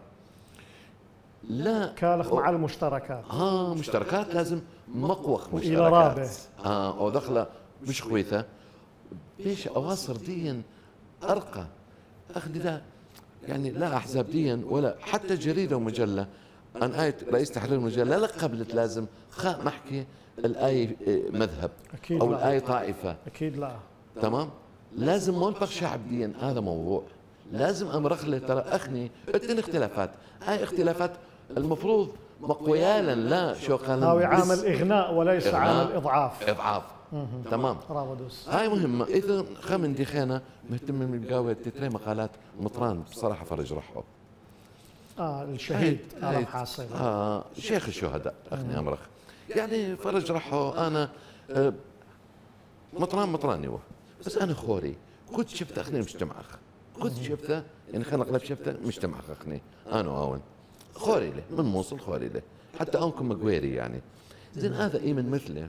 لا كالخ مع المشتركات مشتركات لازم مقوخ الى رابع او دخله مش خويته بيش اواصر ديا ارقى اخذ ذا يعني لا احزاب ديا ولا حتى جريده ومجله ان آية رئيس تحرير المجله لا قبلت لازم محكي الاي مذهب أكيد او لا. الاي طائفه اكيد لا تمام لازم ملبخ شعب ديا هذا موضوع لازم امرخ له ترى اخني اتن اختلافات هاي اختلافات المفروض مقويالا لا شو قال هاوي عامل اغناء وليس إغناء عامل اضعاف تمام راودوس هاي مهمة إذا خمن دي خينا مهتم من الجوة تتري مقالات مطران بصراحة فرج رحه الشهيد عالم حاصل شيخ الشهداء أخني أمرخ يعني فرج رحه أنا مطران يوه بس أنا خوري كنت شفت أخني مجتمع كنت شفته يعني خلينا نقلب شفته مجتمع أخني أنا وأون خوري له من موصل خوري له حتى أونكم مقويري يعني زين هذا إيه من مثله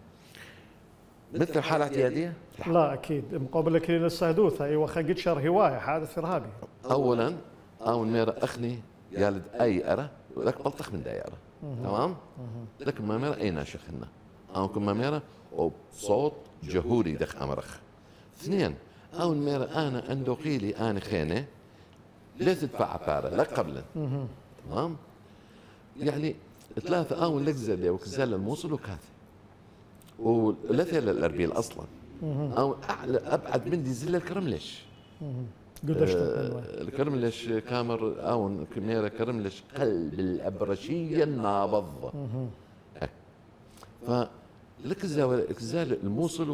مثل حالة اعتيادية؟ لا أكيد مقابل كلين السهدوثة أيوة خقد شر هواية حادث إرهابي أولا أول ميرا أخني يالد أي أرى لك بلطخ من دايرة تمام؟ لك ما ميرا أي ناشخنا أو كم ما ميرا وبصوت جهوري دخ أمرخ اثنين أول ميرا أنا عنده قيلي أنا خينة ليش تدفع بارة لك قبلا تمام؟ يعني ثلاثة أول لك زلة وكزال الموصل وكاثي ولثة للأربيل أصلا أو أعلى أبعد من دي زلة الكرملش الكرملش كامر أو كميرة كرملش قلب الأبرشية النابض فلك زال الموصل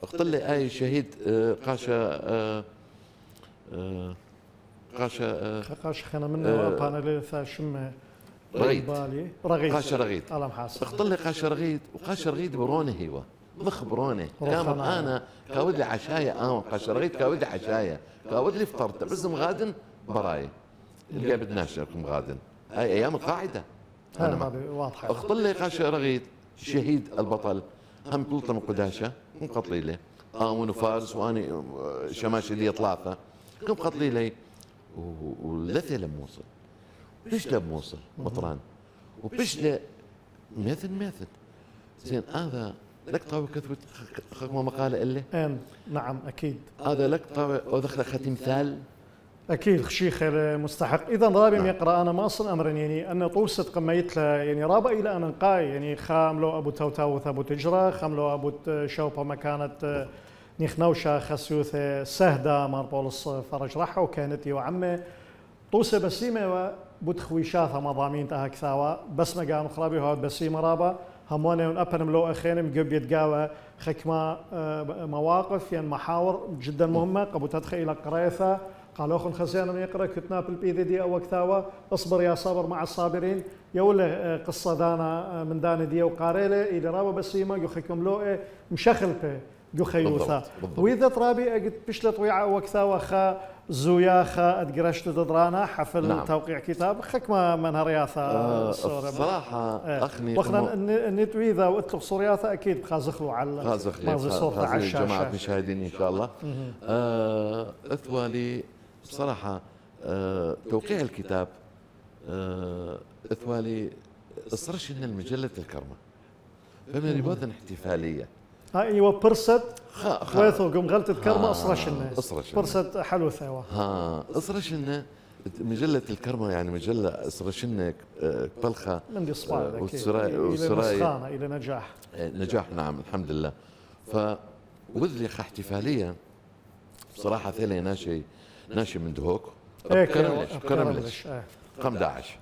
وقتلي أي شهيد قاشا خنا منه بانالي ثاشم رغيد قاشا رغيد الله محاسب اختلي قاشا رغيد وقاشا رغيد برونه هو مخ برونه كامر انا كاود لي عشايه قاشا رغيد كاود لي عشايه كاود لي فطرت بس مغادن براي اللي قاعد ناشركم غادن هاي ايام القاعده انا واضحه اختلي قاشا رغيد شهيد البطل هم بلطه من قداشه مقتلي له وانا فارس واني شماشي لي ثلاثه كم قتلي لي ولثي لموصل بيش له موصل مطران وبيش له مثل زين هذا لك طاوي كتبت خكمه مقاله اللي نعم اكيد هذا لك طاوي ودخل ختم ثال اكيد خشيخ مستحق اذا رابي يقرا انا ما اصلا امرا يعني ان طول صدق ما يتلا يعني رابا الى ان انقاي يعني خام لو ابو توتاوث ابو تجره خام لو ابو شوبه مكانت نيخنوشة خسيوثة سهدة ماربولس فرج رحة وكانت وعمة طوسة بسيمة وبتخويشاثة مضامين تها كثاوة بس ما كانوا خرابي هاد بسيمة رابا همونه ونأبن ملو أخينا مقب يتقاوى خكما مواقف يعني محاور جدا مهمة قبو تدخل قريثة قالوا خن خزيانا يقرأ كتنا بالبيذي دي أو كثاوة اصبر يا صابر مع الصابرين يولا قصة دانا من دانا دي وقاريلة إذا رابا بسيمة يخكم ملو مشخل به يخيوثا وإذا ترابي قد بشلت ويع وكثاوة خا زويا خا أدقرشت تدرانا حفل نعم. توقيع كتاب خكمة من هرياثة صراحة أخني وخنا نتوي إذا وإطلق صورياثة أكيد بخازخلو على مغزي صورة على الشاشة جماعة مشاهدين إن شاء الله أثوالي بصراحة توقيع الكتاب أثوالي أصرش إن المجلة الكرمة فمن ربوذن احتفالية ايوه برست ويثو قم غلطة كرمة أصرشنا برست حلو ثوا أصرشنا مجلة الكرمة يعني مجلة أصرشنا بلخة من دي صباع والسراي إلى نجاح نعم الحمد لله وذلي احتفالية بصراحة ثالي ناشي من دهوك كرملش قم داعش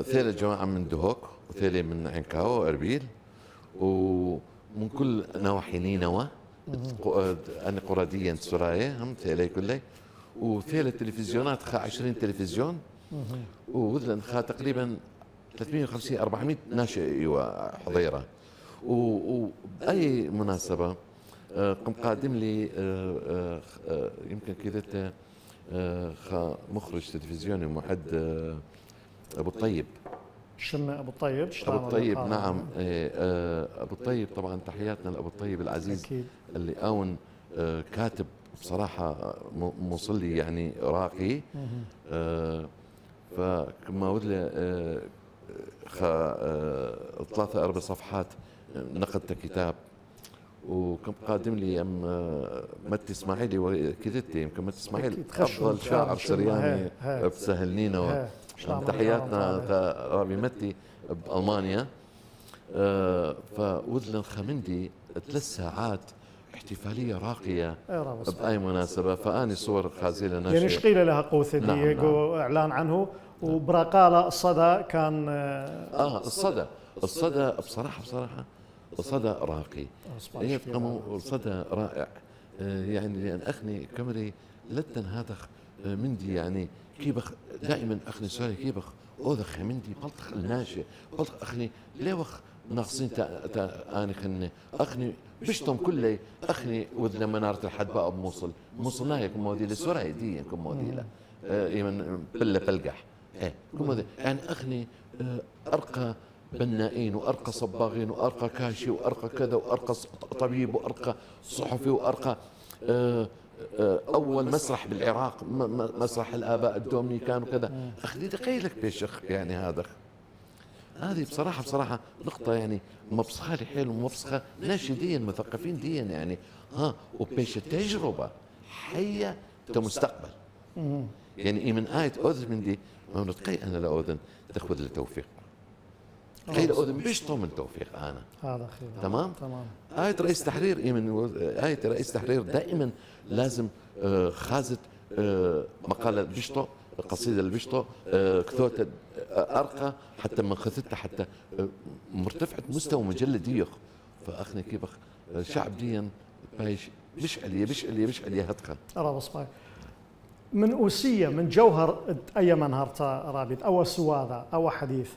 ثالي جماعة من دهوك وثالي من عنكاو وأربيل ومن كل نواحي نينوى أنا قراديا سرايا هم ثالي كلي وثالث تلفزيونات خا 20 تلفزيون وذلن خا تقريبا 350 400 ناشئ حضيرة وبأي مناسبة قم قادم لي يمكن كذا مخرج تلفزيوني ومعد أبو الطيب أبو الطيب أبو الطيب نعم أبو الطيب طبعا تحياتنا لأبو الطيب العزيز أكيد. اللي أون كاتب بصراحة مصلي يعني راقي فكما ودلي ثلاثة أربع صفحات نقدت كتاب وكم قادم لي متي اسماعيلي وكذتي يمكن متي اسماعيل افضل شاعر سرياني بسهلنينا تحياتنا رابي متي بالمانيا فوذلن خمندي 3 ساعات احتفاليه راقيه باي مناسبه فاني صور خازيله ناشئه يعني شقيله لها قوثه دي نعم. اعلان عنه وبراقاله الصدى كان الصدى بصراحه الصدى راقي الصدى رائع يعني لأن أخني كمري لتن هذا مندي يعني كيبخ دائما أخني سوري كيبخ أوذخ مندي بلطخ الناشئ بلطخ أخني ليوخ ناقصين أنا خني أخني بشتم كله أخني وذ لما نارت الحد بقى بموصل نايك موديل سوري دي كم موديله يمن بلة بلقح يعني أخني أرقى بنائين وأرقى صباغين وأرقى كاشي وأرقى كذا وأرقى طبيب وأرقى صحفي وأرقى أول مسرح بالعراق مسرح الآباء الدومينيكان وكذا أخذي دقيلك بيشخ يعني هذه بصراحة نقطة يعني مبسخة لي حلو ومبسخة ناشدين مثقفين ديا يعني وبيش تجربة حية كمستقبل يعني من آية أذن من دي ما نتقي أنا لأذن تأخذ التوفيق قيل أذن بيشطم التوفيق أنا هذا تمام آية رئيس تحرير آية رئيس تحرير دائما لازم خازت مقالة بيشطو قصيدة البيشطو كثوت أرقى حتى من خذتها حتى مرتفعة مستوى مجلة ديخ فأخني كيبخ شعب ديا بايش بشعلية هتخا أرى بصباي من أوسية من جوهر أي منهرتا رابط أو سواذا أو حديث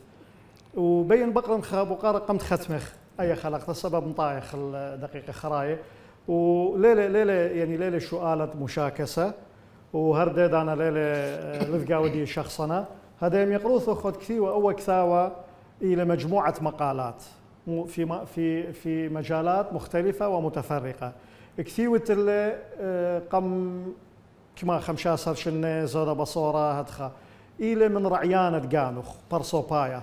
وبين بقرن خاب وقارة قمت ختمخ أي خلقت السبب مطايخ دقيقة خراية وليلة يعني ليلة شؤالة مشاكسة وهردد أنا ليلة لذقاودي شخصنا هذا يقروث خد كثيوة أو كثاوة إلى مجموعة مقالات في مجالات مختلفة ومتفرقة كثيوة اللي قم كما 15 شنة زودة بصورة هدخة إلى من رعيانة قانخ برصوبايا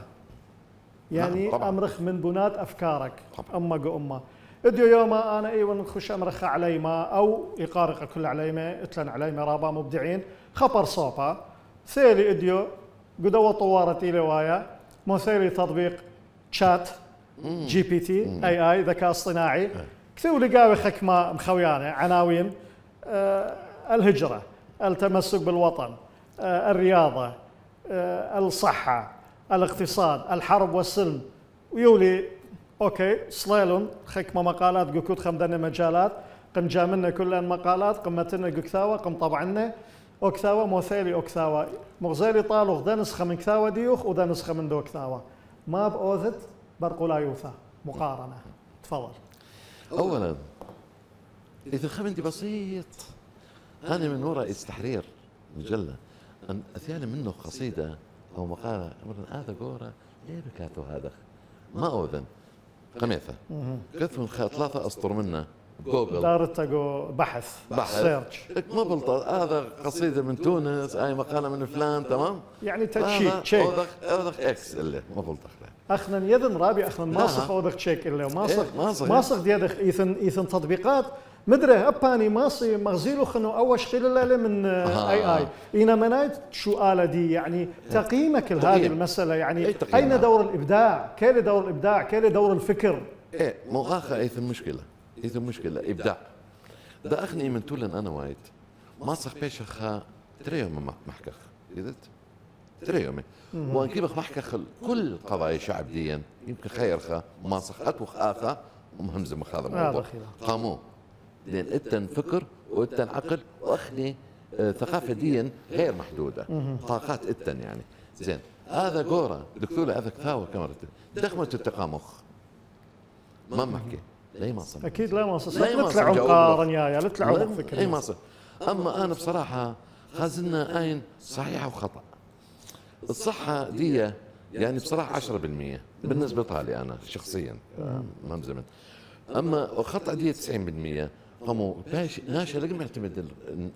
يعني أمرخ من بنات أفكارك أما اديو يوما أنا أيوة نخش أمرخ عليما أو يقارق كل عليما اتلن عليما رابا مبدعين خبر صوبا ثالي اديو قدوة طوارتي لوايا مو ثالي تطبيق شات GPT AI ذكاء اصطناعي كثير لقاوي خكمة مخويانة عناوين الهجرة، التمسك بالوطن، الرياضة، الصحة، الاقتصاد، الحرب والسلم، ويولي اوكي صليلون خكمة مقالات قكود خمدنا مجالات قم جاملنا كل مقالات قمتنا قكثاوة قم طبعنا اوكثاوة موثيلي اوكثاوة مغزيلي طالو غدا نسخة من كثاوة ديوخ ودا نسخة من دو كثاوة ما بأوذت برقو لا يوثى مقارنة. تفضل. اولا اذا خمندي بسيط انا من وراء رئيس تحرير مجله ان اثيان منه قصيده او مقاله امرا هذا قوره ليه بكاتو هذا ما اوذن قميثه كثر من 3 اسطر منه جوجل دارتقو بحث سيرش ما بلطة هذا قصيده من تونس اي مقاله من فلان تمام يعني تشيك تشيك اوذخ اكس اللي ما بلطة اخنا يذن رابي اخنا ماسخ اوذخ تشيك اللي ماسخ ديادخ ايثن تطبيقات مدري اباني ماسي مغزيلو خنو اول شيء له من اي اينا منايت شو آلة دي يعني تقييمك لهذه المساله يعني اين دور الابداع؟ كيل دور الابداع؟ كيل دور الفكر؟ ايه مو اخا ايثن مشكله ابداع ده اخني من تولن انا وايد ماسخ بيشخ تريوم محكخ قلت تريومي وان كيبخ محكخ كل قضايا شعب ديا يمكن خيرخه ماسخ اتوخ اخا ومهمزم هذا الموضوع قامو لان اتن فكر واتن عقل واخني ثقافه ديا غير محدوده طاقات اتن يعني زين هذا قوره دكتور هذا كثاوه كاميرا دخمه التقامخ ما محكي لا ما صار اكيد لا ما صار لا تطلعوا مقارن يا لا تطلعوا فكره اي ما صار اما انا بصراحه خازلنا اين صحيحه وخطا الصحه دي يعني بصراحه 10% بالنسبه لي انا شخصيا ما من اما الخطا دي 90% قاموا باش ناشا لقى معتمد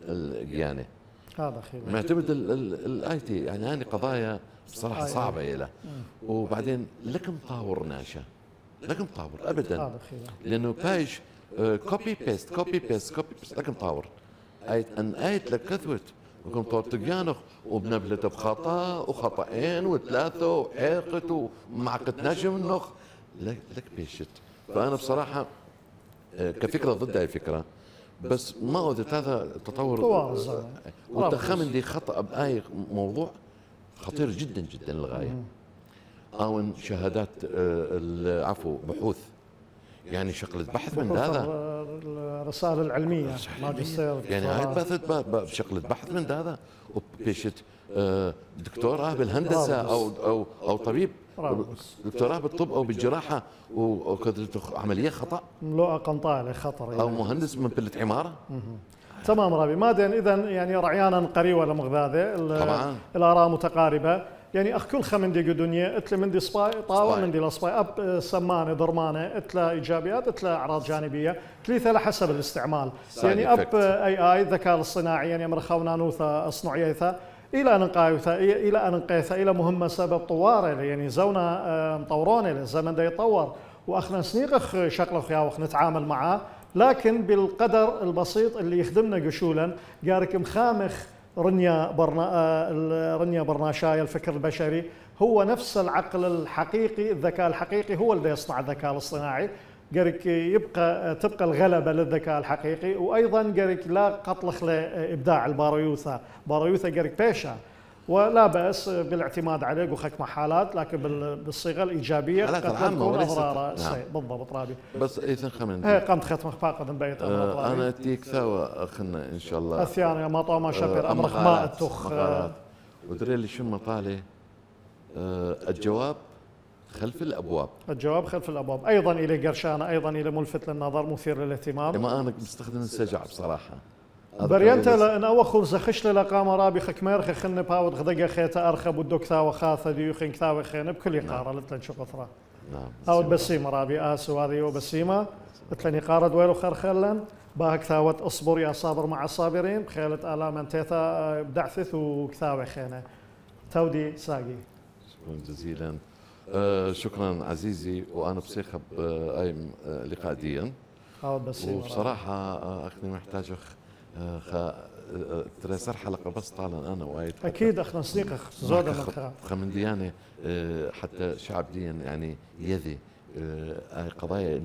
الجيانه هذا خير معتمد الاي تي يعني هذه قضايا بصراحه صعبه له وبعدين لكم طاور ناشا لكم طاور ابدا لانه بايش كوبي بيست لكم طاور ايت لك كثوت وكم طور تقيانخ وبنبلته بخطا وخطأين وثلاثه وحيقت ومعقد نجم النخ لك بيشت فانا بصراحه كفكره ضد هاي الفكره بس ما قلت هذا تطور والتخمن دي خطا باي موضوع خطير جدا جدا للغايه او شهادات عفوا بحوث يعني شغله بحث من هذا الرسائل العلميه ماجستير يعني هاي بثت بشغله بحث من هذا وبيشت دكتوراه بالهندسه او طبيب دكتوراه بالطب او بالجراحه وكذا عمليه خطا ملوءه قنطاله خطر يعني. او مهندس من بلة عماره تمام رابي مادن اذا يعني رعيانا قري ولا مغذاذه طبعا الاراء متقاربه يعني اخ كل خمندي قدنيا اتلا مندي سباي طاوه مندي لا سباي اب سمانه ضرمانه اتلا ايجابيات اتلا اعراض جانبيه ثلاثه على حسب الاستعمال يعني اب اي الذكاء الصناعي يعني مرخونا نوثا اصنعيثا الى نقايثا الى انقيثا الى مهمه سبب طواره يعني زونا مطورونه الزمن ده يتطور واخنا سنيقخ شكله خياوخ نتعامل معاه لكن بالقدر البسيط اللي يخدمنا قشولا قارك مخامخ رنيا برناشاي الفكر البشري هو نفس العقل الحقيقي الذكاء الحقيقي هو اللي يصنع الذكاء الاصطناعي قرك تبقى الغلبة للذكاء الحقيقي وأيضا قرك لا قطلخ لإبداع بارويوثا قرك بيشا ولا بأس بالاعتماد عليه وخك محالات لكن بالصيغة الإيجابية قد تكون أضرار بالضبط رابي بس إذا خمن قمت ختم فاقد بيت أنا تيك ثوا أخنا إن شاء الله الثانية ما طوما شبر أمرخ ما التخ ودري اللي شو مطالي الجواب خلف الابواب الجواب خلف الابواب ايضا الى قرشانه ايضا الى ملفت للنظر مثير للاهتمام ما انا بستخدم السجع بصراحه بريانتا لان اوخل زخش لقامه رابي خكمير خن باود غدقه خيتا ارخب ودكتا وخاثه ديو خن كتاوي خين بكل قاره لتلن شقطره نعم او بسيمه رابي اسو هذه وبسيمه قلت قارد ويلو خرخلن باهك ثاوت اصبر يا صابر مع الصابرين بخيلة آلام انتيثا بدعثث وكتاوي خينه تودي ساقي شكرا جزيلا شكرا عزيزي وانا بصيخب اي لقاء ديا وبصراحه اخني محتاج تريسر حلقه بس طالع انا وايد اكيد اخنا صديق زودا خمن ديانه حتى شعب ديا يعني يذي هاي قضايا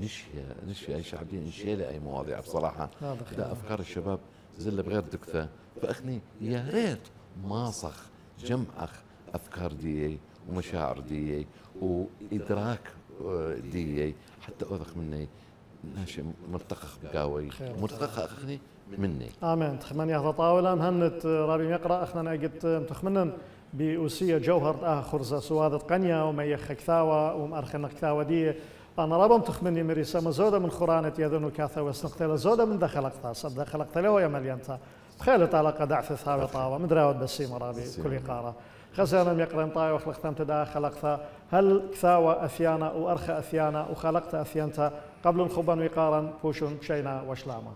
نشيا أي شعبية نشيلة أي مواضيع بصراحة. لا أفكار الشباب زل بغير دكتة، فأخني يا ريت ماصخ جمعخ أفكار دي ومشاعر دي وإدراك دي حتى أوثق مني ناشي مرتقخ بقاوي مرتقخ أخني مني. آمين. تخمن يا طاولة مهنت رابي يقرأ أخنا قد تخمنن بأوسية جوهر خرزة سوادة قنيا وما يخ كثاوة ومأرخنا كثاوة دي أنا رابم تخمني مريسة مزودة من خرانة يذن كاثة وسنقتها زودة من دخلقتها صد دخلقتها له يا مليانتها بخيلة على قدعث ثاوي طاوة مدراود بسيمة رابي كل قارة خزانا يقرن طاي وخلقتم تدا خلقتها هل كثاوة أثيانا وأرخى أثيانا وخلقت أثيانتا قبل الخبن وقارا بوشن شينا وشلاما.